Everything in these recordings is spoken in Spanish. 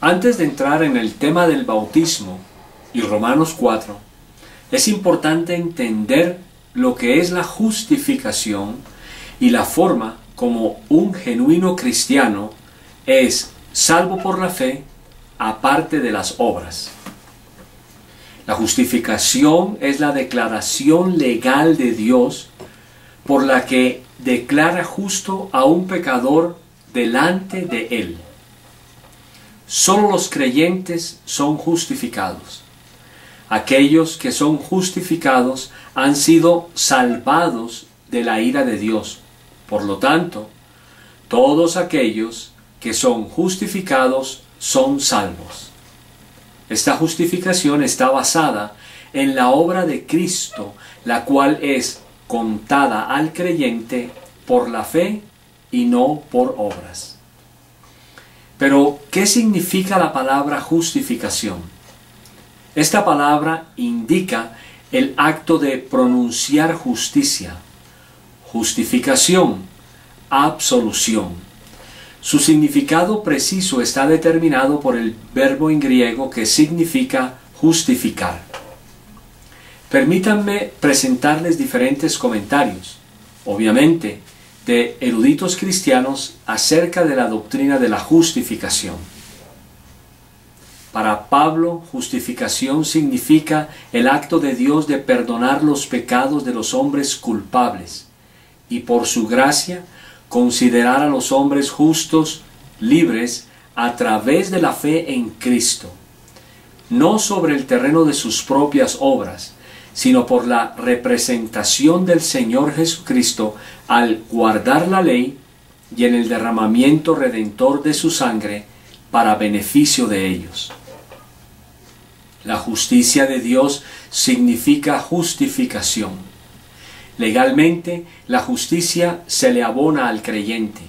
Antes de entrar en el tema del bautismo y Romanos 4, es importante entender lo que es la justificación y la forma como un genuino cristiano es salvo por la fe aparte de las obras. La justificación es la declaración legal de Dios por la que declara justo a un pecador delante de Él. Solo los creyentes son justificados. Aquellos que son justificados han sido salvados de la ira de Dios. Por lo tanto, todos aquellos que son justificados son salvos. Esta justificación está basada en la obra de Cristo, la cual es contada al creyente por la fe y no por obras. Pero, ¿qué significa la palabra justificación? Esta palabra indica el acto de pronunciar justicia, justificación, absolución. Su significado preciso está determinado por el verbo en griego que significa justificar. Permítanme presentarles diferentes comentarios, obviamente, de eruditos cristianos acerca de la doctrina de la justificación. Para Pablo, justificación significa el acto de Dios de perdonar los pecados de los hombres culpables y por su gracia considerar a los hombres justos, libres, a través de la fe en Cristo, no sobre el terreno de sus propias obras, sino por la representación del Señor Jesucristo al guardar la ley y en el derramamiento redentor de su sangre para beneficio de ellos. La justicia de Dios significa justificación. Legalmente, la justicia se le abona al creyente.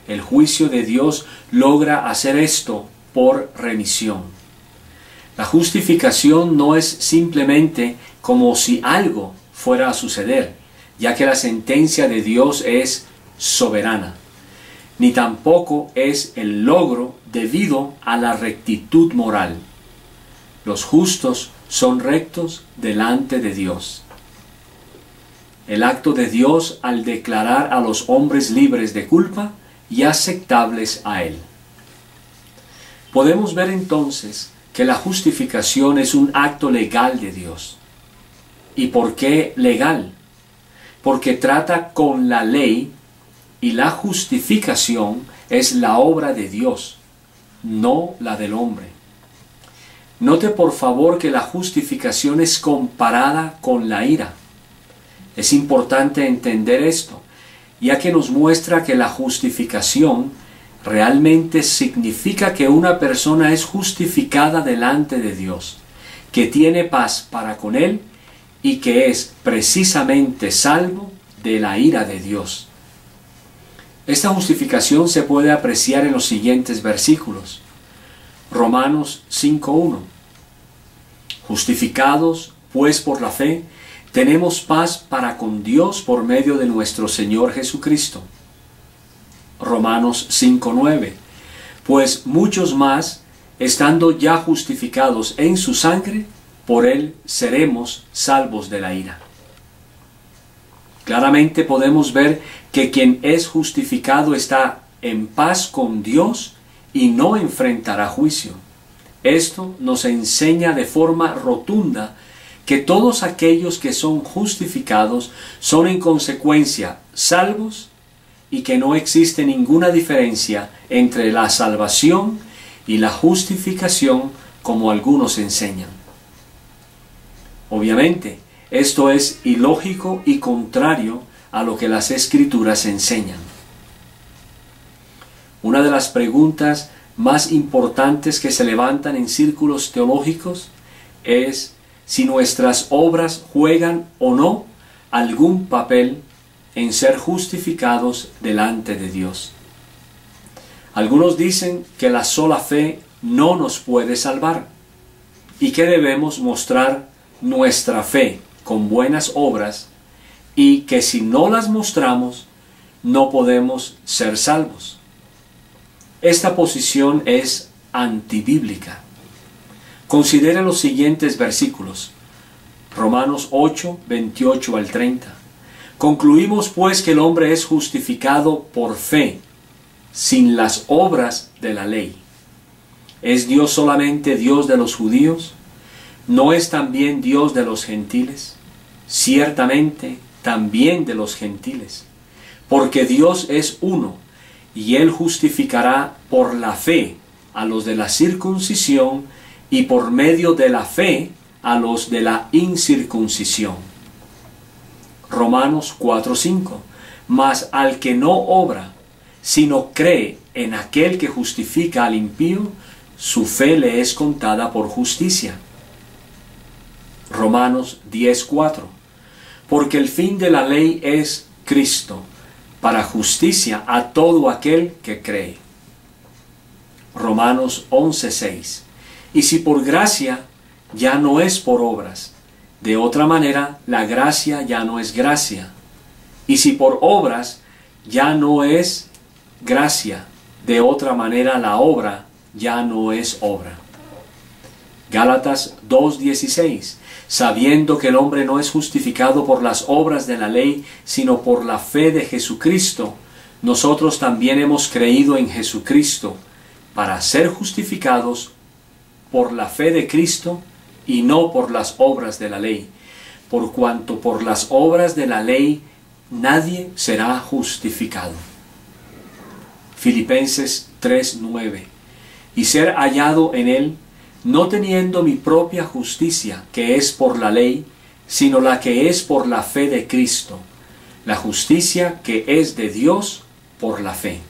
El juicio de Dios logra hacer esto por remisión. La justificación no es simplemente como si algo fuera a suceder, ya que la sentencia de Dios es soberana, ni tampoco es el logro debido a la rectitud moral. Los justos son rectos delante de Dios. El acto de Dios al declarar a los hombres libres de culpa y aceptables a Él. Podemos ver entonces que la justificación es un acto legal de Dios. ¿Y por qué legal? Porque trata con la ley y la justificación es la obra de Dios, no la del hombre. Note por favor que la justificación es comparada con la ira. Es importante entender esto, ya que nos muestra que la justificación realmente significa que una persona es justificada delante de Dios, que tiene paz para con Él y que es precisamente salvo de la ira de Dios. Esta justificación se puede apreciar en los siguientes versículos. Romanos 5:1. Justificados, pues, por la fe, tenemos paz para con Dios por medio de nuestro Señor Jesucristo. Romanos 5:9. Pues muchos más, estando ya justificados en su sangre, por Él seremos salvos de la ira. Claramente podemos ver que quien es justificado está en paz con Dios y no enfrentará juicio. Esto nos enseña de forma rotunda que todos aquellos que son justificados son en consecuencia salvos y que no existe ninguna diferencia entre la salvación y la justificación como algunos enseñan. Obviamente, esto es ilógico y contrario a lo que las Escrituras enseñan. Una de las preguntas más importantes que se levantan en círculos teológicos es si nuestras obras juegan o no algún papel en ser justificados delante de Dios. Algunos dicen que la sola fe no nos puede salvar y que debemos mostrar nuestra fe con buenas obras y que si no las mostramos no podemos ser salvos. Esta posición es antibíblica. Considere los siguientes versículos. Romanos 8, 28 al 30. Concluimos pues que el hombre es justificado por fe, sin las obras de la ley. ¿Es Dios solamente Dios de los judíos? ¿No es también Dios de los gentiles? Ciertamente, también de los gentiles. Porque Dios es uno, y Él justificará por la fe a los de la circuncisión y por medio de la fe a los de la incircuncisión. Romanos 4:5. Mas al que no obra, sino cree en aquel que justifica al impío, su fe le es contada por justicia. Romanos 10:4. Porque el fin de la ley es Cristo, para justicia a todo aquel que cree. Romanos 11:6. Y si por gracia, ya no es por obras. De otra manera, la gracia ya no es gracia. Y si por obras, ya no es gracia. De otra manera, la obra ya no es obra. Gálatas 2:16. Sabiendo que el hombre no es justificado por las obras de la ley, sino por la fe de Jesucristo, nosotros también hemos creído en Jesucristo, para ser justificados por la fe de Cristo y no por las obras de la ley, por cuanto por las obras de la ley nadie será justificado. Filipenses 3:9. Y ser hallado en él, no teniendo mi propia justicia, que es por la ley, sino la que es por la fe de Cristo, la justicia que es de Dios por la fe.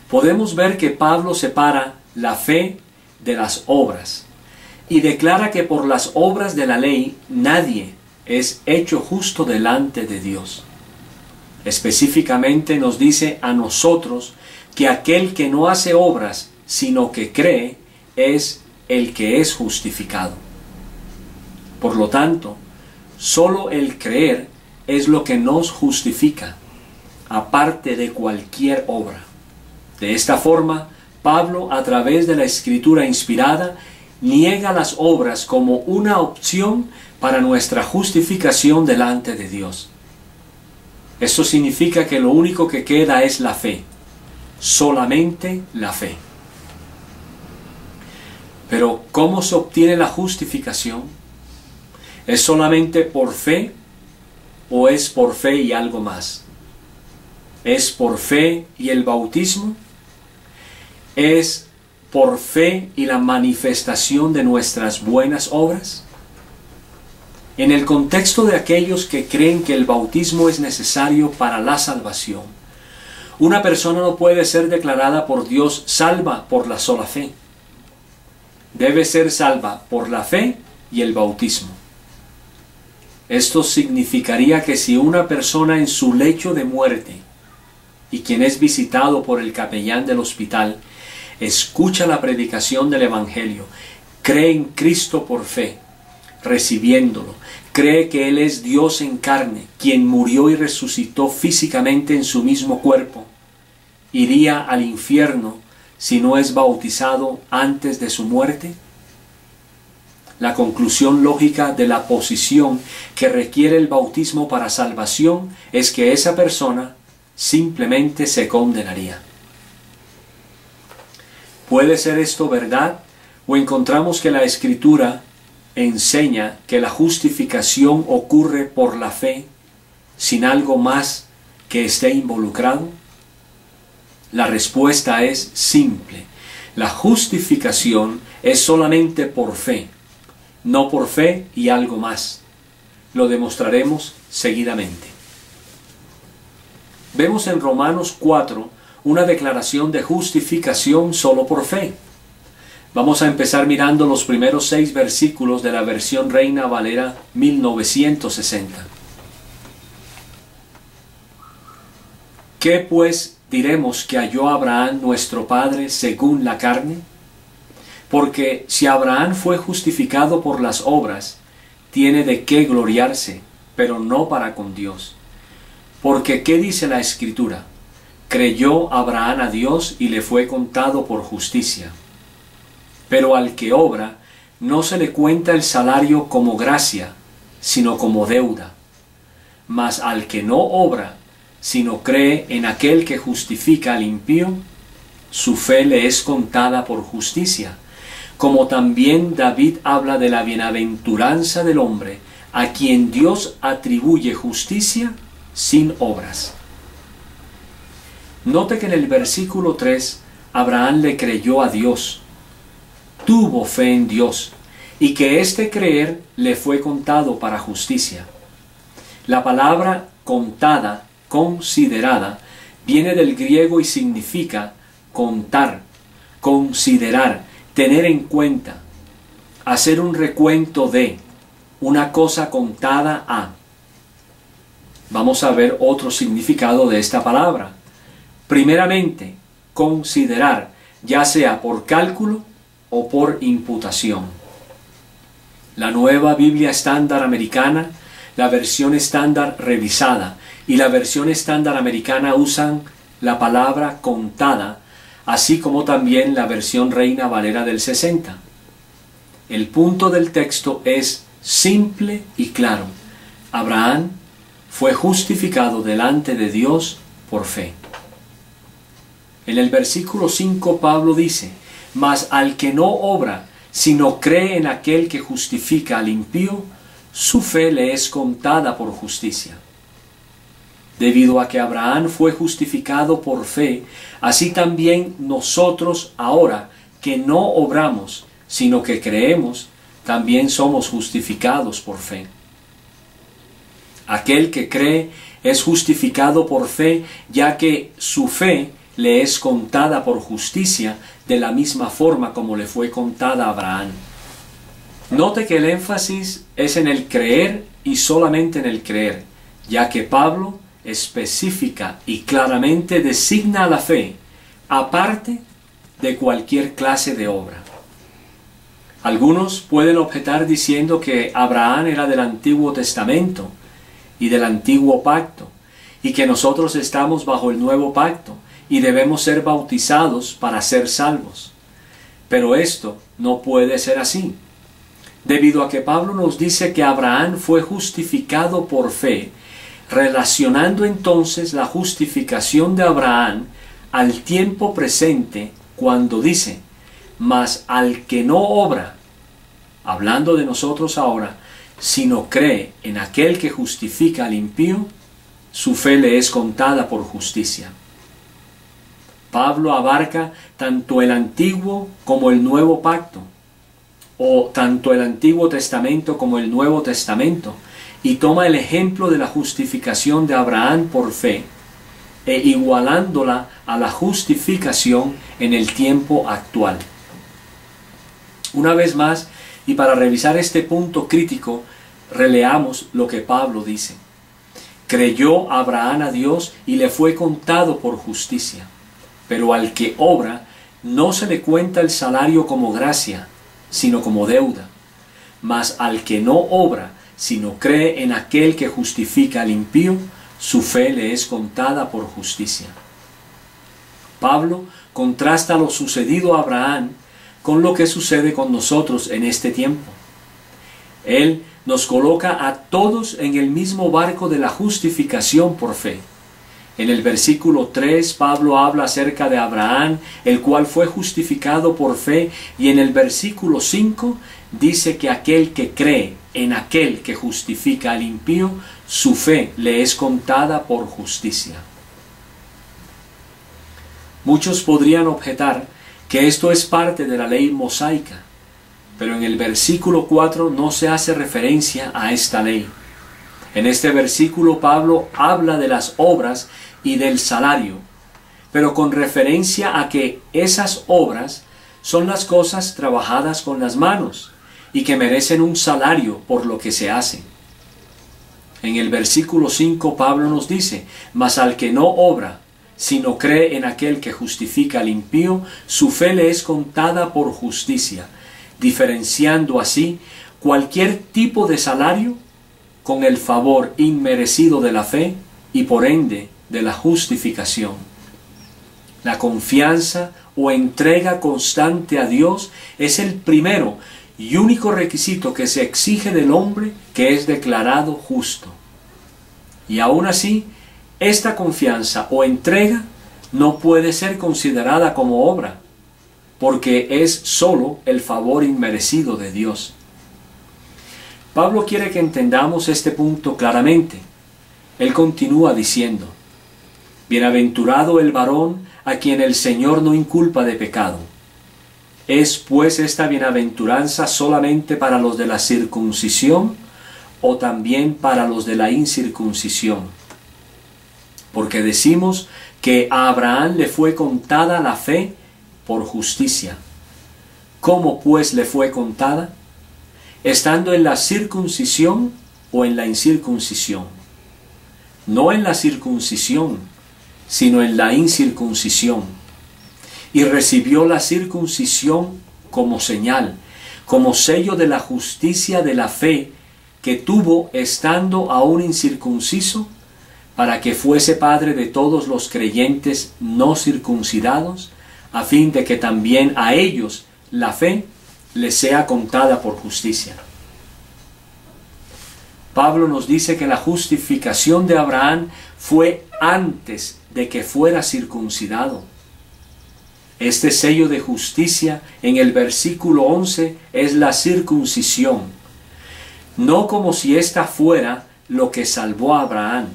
Podemos ver que Pablo separa la fe de las obras y declara que por las obras de la ley nadie es hecho justo delante de Dios. Específicamente nos dice a nosotros que aquel que no hace obras, sino que cree, es el que es justificado. Por lo tanto, solo el creer es lo que nos justifica, aparte de cualquier obra. De esta forma, Pablo, a través de la Escritura inspirada, niega las obras como una opción para nuestra justificación delante de Dios. Esto significa que lo único que queda es la fe, solamente la fe. Pero, ¿cómo se obtiene la justificación? ¿Es solamente por fe o es por fe y algo más? ¿Es por fe y el bautismo? ¿Es por fe y la manifestación de nuestras buenas obras? En el contexto de aquellos que creen que el bautismo es necesario para la salvación, una persona no puede ser declarada por Dios salva por la sola fe. Debe ser salva por la fe y el bautismo. Esto significaría que si una persona en su lecho de muerte y quien es visitado por el capellán del hospital escucha la predicación del Evangelio, cree en Cristo por fe, recibiéndolo, cree que Él es Dios en carne, quien murió y resucitó físicamente en su mismo cuerpo, iría al infierno si no es bautizado antes de su muerte? La conclusión lógica de la posición que requiere el bautismo para salvación es que esa persona simplemente se condenaría. ¿Puede ser esto verdad? ¿O encontramos que la Escritura enseña que la justificación ocurre por la fe sin algo más que esté involucrado? La respuesta es simple. La justificación es solamente por fe, no por fe y algo más. Lo demostraremos seguidamente. Vemos en Romanos 4 una declaración de justificación solo por fe. Vamos a empezar mirando los primeros 6 versículos de la versión Reina Valera 1960. ¿Qué pues diremos que halló Abraham nuestro padre según la carne? Porque si Abraham fue justificado por las obras, tiene de qué gloriarse, pero no para con Dios. Porque ¿qué dice la Escritura? creyó Abraham a Dios y le fue contado por justicia. Pero al que obra, no se le cuenta el salario como gracia, sino como deuda. Mas al que no obra, sino cree en aquel que justifica al impío, su fe le es contada por justicia. Como también David habla de la bienaventuranza del hombre, a quien Dios atribuye justicia sin obras. Note que en el versículo 3, Abraham le creyó a Dios, tuvo fe en Dios, y que este creer le fue contado para justicia. La palabra contada, considerada, viene del griego y significa contar, considerar, tener en cuenta, hacer un recuento de, una cosa contada a. Vamos a ver otro significado de esta palabra. Primeramente, considerar, ya sea por cálculo o por imputación. La Nueva Biblia Estándar Americana, la versión estándar revisada y la versión estándar americana usan la palabra contada, así como también la versión Reina Valera del 60. El punto del texto es simple y claro. Abraham fue justificado delante de Dios por fe. En el versículo 5 Pablo dice, mas al que no obra, sino cree en aquel que justifica al impío, su fe le es contada por justicia. Debido a que Abraham fue justificado por fe, así también nosotros ahora que no obramos, sino que creemos, también somos justificados por fe. Aquel que cree es justificado por fe, ya que su fe le es contada por justicia de la misma forma como le fue contada a Abraham. Note que el énfasis es en el creer y solamente en el creer, ya que Pablo específica y claramente designa a la fe, aparte de cualquier clase de obra. Algunos pueden objetar diciendo que Abraham era del Antiguo Testamento y del Antiguo Pacto, y que nosotros estamos bajo el Nuevo Pacto, y debemos ser bautizados para ser salvos. Pero esto no puede ser así, debido a que Pablo nos dice que Abraham fue justificado por fe, relacionando entonces la justificación de Abraham al tiempo presente cuando dice, mas al que no obra, hablando de nosotros ahora, sino cree en aquel que justifica al impío, su fe le es contada por justicia. Pablo abarca tanto el Antiguo como el Nuevo Pacto, o tanto el Antiguo Testamento como el Nuevo Testamento, y toma el ejemplo de la justificación de Abraham por fe, e igualándola a la justificación en el tiempo actual. Una vez más, y para revisar este punto crítico, releamos lo que Pablo dice. Creyó Abraham a Dios y le fue contado por justicia. Pero al que obra, no se le cuenta el salario como gracia, sino como deuda. Mas al que no obra, sino cree en aquel que justifica al impío, su fe le es contada por justicia. Pablo contrasta lo sucedido a Abraham con lo que sucede con nosotros en este tiempo. Él nos coloca a todos en el mismo barco de la justificación por fe. En el versículo 3, Pablo habla acerca de Abraham, el cual fue justificado por fe, y en el versículo 5 dice que aquel que cree en aquel que justifica al impío, su fe le es contada por justicia. Muchos podrían objetar que esto es parte de la ley mosaica, pero en el versículo 4 no se hace referencia a esta ley. En este versículo Pablo habla de las obras y del salario, pero con referencia a que esas obras son las cosas trabajadas con las manos y que merecen un salario por lo que se hace. En el versículo 5 Pablo nos dice, mas al que no obra, sino cree en aquel que justifica al impío, su fe le es contada por justicia, diferenciando así cualquier tipo de salario con el favor inmerecido de la fe y por ende de la justificación. La confianza o entrega constante a Dios es el primero y único requisito que se exige del hombre que es declarado justo. Y aún así, esta confianza o entrega no puede ser considerada como obra, porque es sólo el favor inmerecido de Dios. Pablo quiere que entendamos este punto claramente. Él continúa diciendo: bienaventurado el varón a quien el Señor no inculpa de pecado. ¿Es pues esta bienaventuranza solamente para los de la circuncisión o también para los de la incircuncisión? Porque decimos que a Abraham le fue contada la fe por justicia. ¿Cómo pues le fue contada? ¿Estando en la circuncisión o en la incircuncisión? No en la circuncisión, sino en la incircuncisión. Y recibió la circuncisión como señal, como sello de la justicia de la fe que tuvo estando aún incircunciso, para que fuese padre de todos los creyentes no circuncidados, a fin de que también a ellos la fe les sea contada por justicia. Pablo nos dice que la justificación de Abraham fue antes de que fuera circuncidado. Este sello de justicia en el versículo 11 es la circuncisión, no como si ésta fuera lo que salvó a Abraham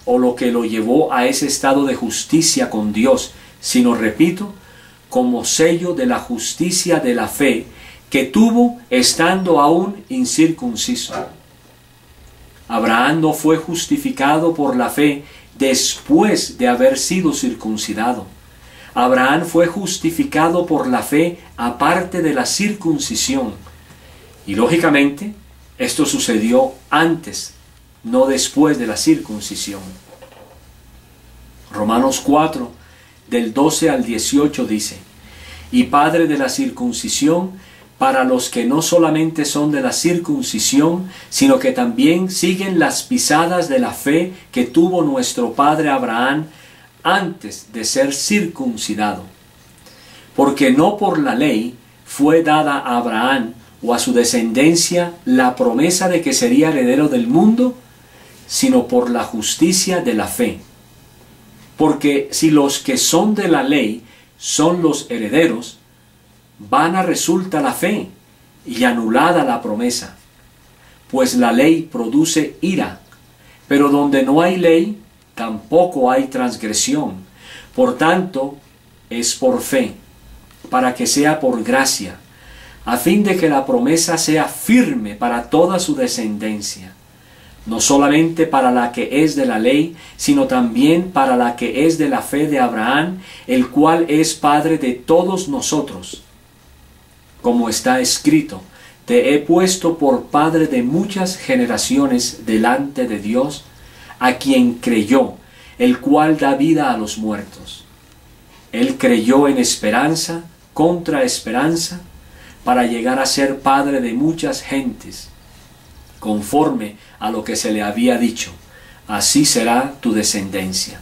o lo que lo llevó a ese estado de justicia con Dios, sino, repito, como sello de la justicia de la fe que tuvo estando aún incircunciso. Abraham no fue justificado por la fe después de haber sido circuncidado. Abraham fue justificado por la fe aparte de la circuncisión. Y lógicamente, esto sucedió antes, no después de la circuncisión. Romanos 4, del 12 al 18 dice: y padre de la circuncisión para los que no solamente son de la circuncisión, sino que también siguen las pisadas de la fe que tuvo nuestro padre Abraham antes de ser circuncidado. Porque no por la ley fue dada a Abraham o a su descendencia la promesa de que sería heredero del mundo, sino por la justicia de la fe. Porque si los que son de la ley son los herederos, vana resulta la fe y anulada la promesa. Pues la ley produce ira, pero donde no hay ley, tampoco hay transgresión. Por tanto, es por fe, para que sea por gracia, a fin de que la promesa sea firme para toda su descendencia, no solamente para la que es de la ley, sino también para la que es de la fe de Abraham, el cual es Padre de todos nosotros. Como está escrito: te he puesto por padre de muchas generaciones delante de Dios, a quien creyó, el cual da vida a los muertos. Él creyó en esperanza contra esperanza, para llegar a ser padre de muchas gentes, conforme a lo que se le había dicho: así será tu descendencia.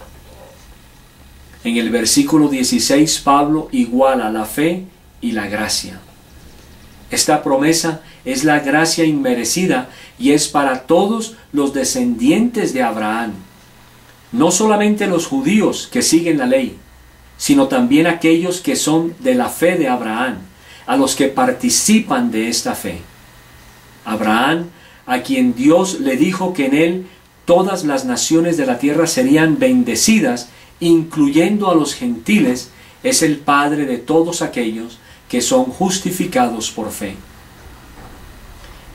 En el versículo 16, Pablo iguala la fe y la gracia. Esta promesa es la gracia inmerecida y es para todos los descendientes de Abraham. No solamente los judíos que siguen la ley, sino también aquellos que son de la fe de Abraham, a los que participan de esta fe. Abraham, a quien Dios le dijo que en él todas las naciones de la tierra serían bendecidas, incluyendo a los gentiles, es el padre de todos aquellos que son justificados por fe.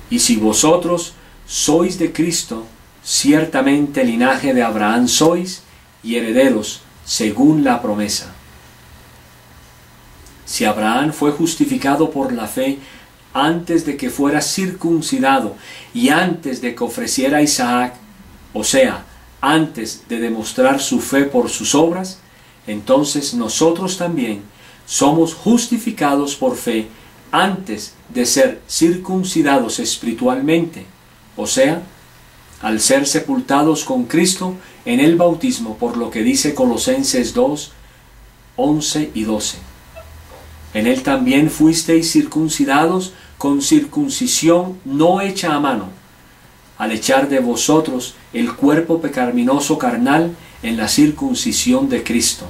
Y si vosotros sois de Cristo, ciertamente linaje de Abraham sois y herederos según la promesa. Si Abraham fue justificado por la fe antes de que fuera circuncidado y antes de que ofreciera a Isaac, o sea, antes de demostrar su fe por sus obras, entonces nosotros también somos justificados por fe antes de ser circuncidados espiritualmente, o sea, al ser sepultados con Cristo en el bautismo, por lo que dice Colosenses 2, 11 y 12. En él también fuisteis circuncidados con circuncisión no hecha a mano, al echar de vosotros el cuerpo pecaminoso carnal en la circuncisión de Cristo,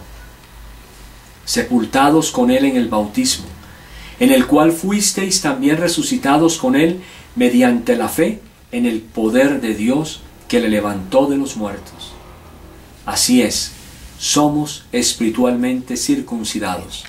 sepultados con él en el bautismo, en el cual fuisteis también resucitados con él mediante la fe en el poder de Dios que le levantó de los muertos. Así es, somos espiritualmente circuncidados,